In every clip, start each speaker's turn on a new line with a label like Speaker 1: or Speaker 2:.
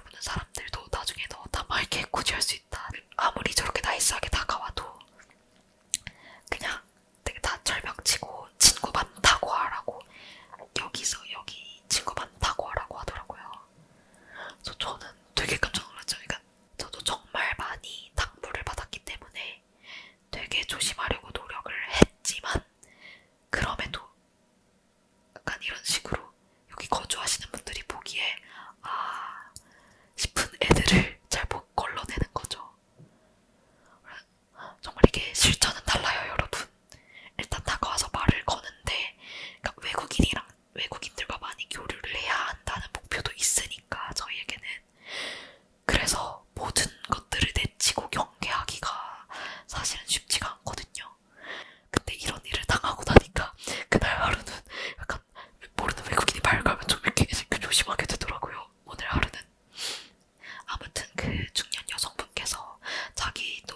Speaker 1: 보는 사람들도 나중에 너 다말게 고지할 수 있다. 아무리 저렇게 나이스하게 다가와도 그냥 되게 다 절명치고 친구 많다고 하라고, 여기서 여기 친구 많다고 하라고 하더라고요. 그래서 저는 되게 깜짝 놀랐죠. 그러니까 저도 정말 많이 당부를 받았기 때문에 되게 조심하려고 노력을 했지만, 그럼에도 약간 이런 식으로 여기 거주하시는 분들이 보기에 아 싶은 애들을 잘 못 걸러내는 거죠. 정말 이게 실전은 달라요, 여러분. 일단 다가와서 말을 거는데, 그러니까 외국인들과 많이 교류를 해야 한다는 목표도 있으니까 저희에게는. 그래서 모든 것들을 내치고 경계하기가 사실은 쉽지가 않거든요. 근데 이런 일을 당하고 나니까 그날 하루는 약간 모르는 외국인이 말 걸면 좀 이렇게 조심하게 되더라고요. 오늘 하루는. 아무튼 그 중년 여성분께서 자기도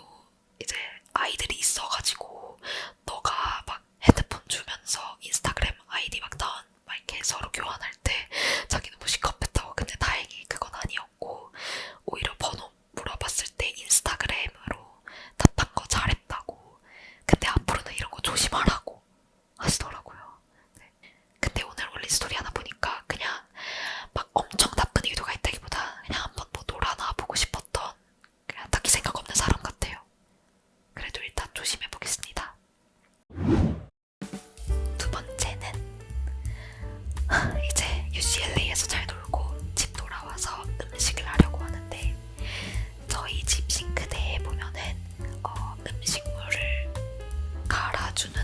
Speaker 1: 이제 아이들이 있어가지고 너가 막 핸드폰 주면서 인스타그램 아이디 막 이렇게 서로 교환할 때 자기 너무 시겁했다고. 근데 다행히 그건 아니었고, 오히려 번호 물어봤을 때 인스타그램으로 답한 거 잘했다고. 근데 앞으로는 이런 거 조심하라고 하시더라고요. 네. 근데 오늘 올린 스토리 하나 보니까 그냥 막 엄청 나쁜 의도가 있다기보다 그냥 한번 뭐 놀아나 보고 싶었던, 그냥 딱히 생각 없는 사람 같아요. 그래도 일단 조심해 보겠습니다. 두 번째는 이제 UCLA에서 잘 놀고 집 돌아와서 음식을 하려고 하는데, 저희 집 싱크대에 보면은 음식물을 갈아주는,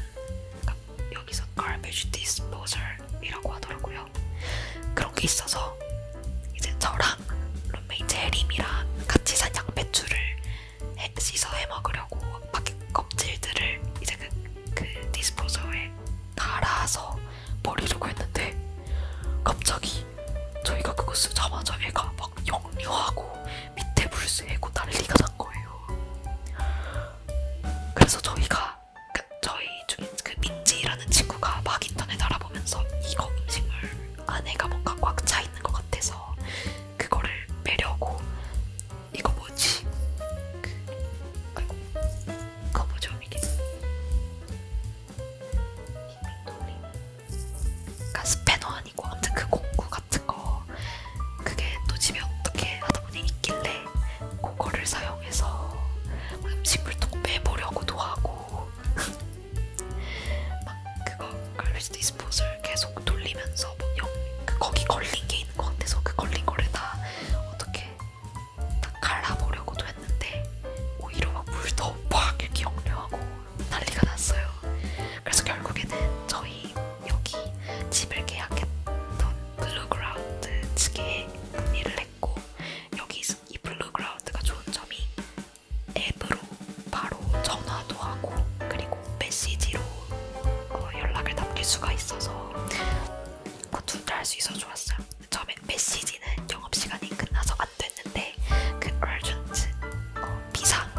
Speaker 1: 그러니까 여기서 garbage disposal이라고 하더라고요. 그런 게 있어서 이제 저랑 룸메이트 혜림이랑 같이 산 양배추를 씻어 해 먹으려고 밖에 껍질들을 이제 그 디스포저에 갈아서 버리려고 했는데, 갑자기 저희가 그거 쓰자마자 애가 막 역류하고 밑에 물 새고 난리가 난 거예요. 그래서 저희가 저희 중에 그 민지라는 친구가 막 인터넷 알아보면서 이거 음식물 안에가 뭔가 꽉 차 있는 것 같아서 그거를 빼려고, 이거 뭐지? 그거 뭐죠 이게? 그러니까 스패너 아니고 아무튼 그 공구 같은 거, 그게 또 집에 어떻게 하다 보니 있길래 그거를 사용해서 음식물통 빼보려고도 하고 막 그거 갈비지 디스포즈를 계속 돌리면서 뭐 거기 걸린 게 있는 것 같아서 그 걸린 거를 다 어떻게 다 갈아보려고도 했는데, 오히려 막 물도 막 이렇게 역류하고 난리가 났어요. 그래서 결국에는 저희 여기 집을 계약했던 블루그라운드 측에 문의를 했고, 여기 이 블루그라운드가 좋은 점이 앱으로 바로 전화도 하고 그리고 메시지로 연락을 남길 수가 있어서 그 둘 다 할 수 있어서 좋았어요. 처음에 메시지는 영업시간이 끝나서 안 됐는데 그 urgent 비상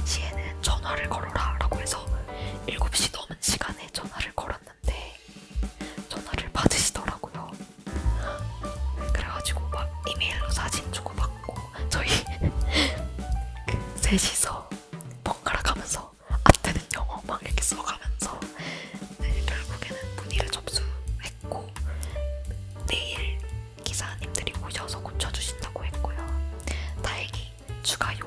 Speaker 1: 시에는 전화를 걸어라 라고 해서 7시 넘은 시간에 전화를 걸었는데 전화를 받으시더라고요. 그래가지고 막 이메일로 사진 주고받고 저희 그 셋이서 번갈아 가면서 안 되는 영어 막 이렇게 써가면서 결국에는 문의를 접수했고, 내일 기사님들이 오셔서 고쳐주신다고 했고요. 다행히 추가